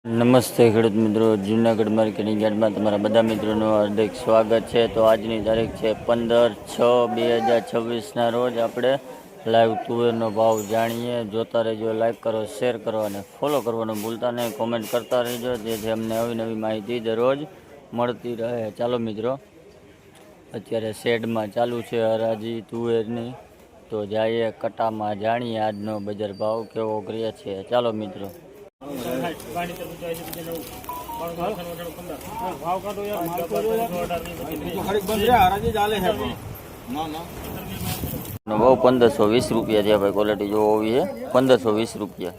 નમસ્તે ખેડૂત મિત્રો, જૂનાગઢ માર્કેટિંગ યાર્ડમાં તમારા બધા મિત્રોનું હાર્દિક સ્વાગત છે। તો આજની તારીખ છે 15/6/2026ના રોજ આપણે લાઈવ તુવેરનો ભાવ જાણીએ। જોતા રહેજો, લાઈક કરો, શેર કરો અને ફોલો કરવાનું ભૂલતા નહીં, કોમેન્ટ કરતા રહેજો જેથી અમને નવી માહિતી દરરોજ મળતી રહે। ચાલો મિત્રો, અત્યારે શેડમાં ચાલુ છે હરાજી તુવેરની, તો જઈએ કટામાં જાણીએ આજનો બજાર ભાવ કેવો કર્યા છે। ચાલો મિત્રો। ભાવ 1520 રૂપિયા થયા ભાઈ, ક્વોલિટી જો હોવી છે 1520 રૂપિયા।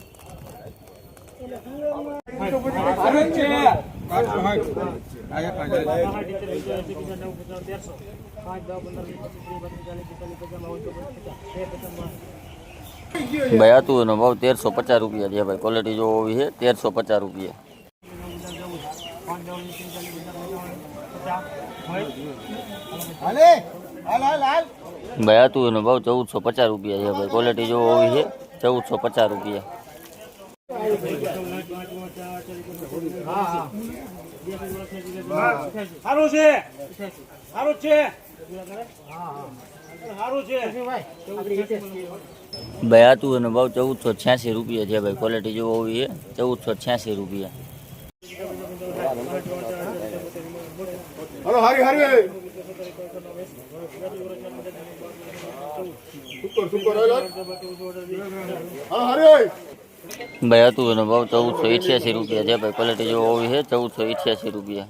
ભાઈ આતું એનો ભાવ 1350 રૂપિયા થયા ભાઈ, ક્વોલિટી જો હોવી છે 1350 રૂપિયા। ભાઈ આતું એનો ભાવ 1450 રૂપિયા છે ભાઈ, ક્વોલિટી જો હોવી છે 1450 રૂપિયા। ભાઈ આતું એનો ભાવ 1486 રૂપિયા છે ભાઈ, ક્વોલિટી જો હોવી છે 1486 રૂપિયા। ભાઈ આતું એનો ભાવ 1488 રૂપિયા છે ભાઈ, ક્વોલિટી જો હોવી છે 1488 રૂપિયા।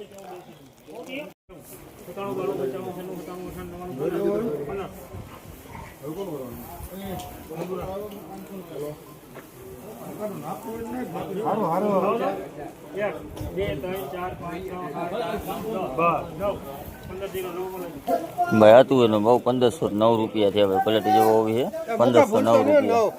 ભાઈ આતું એનો ભાવ 1509 રૂપિયા છે ભાઈ, ક્વોલિટી જો હોવી છે 1509 રૂપિયા।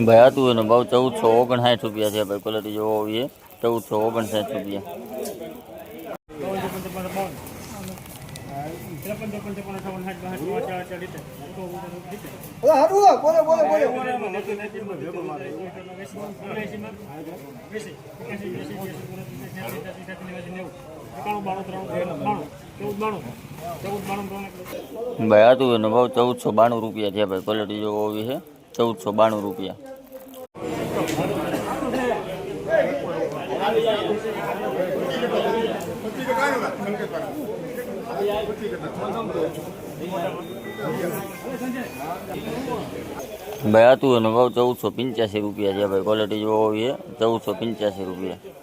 ભાઈ આતું એનો ભાવ 1459 રૂપિયા છે ભાઈ, ક્વોલિટી જો હોવી છે 1459 રૂપિયા। ભાઈ આતું એનો ભાવ 1492 રૂપિયા છે ભાઈ, ક્વોલિટી જો હોવી છે 1492 રૂપિયા। ભાઈ આતું એનો ભાવ 1485 રૂપિયા છે ભાઈ, ક્વોલિટી જો હોવી છે 1485 રૂપિયા।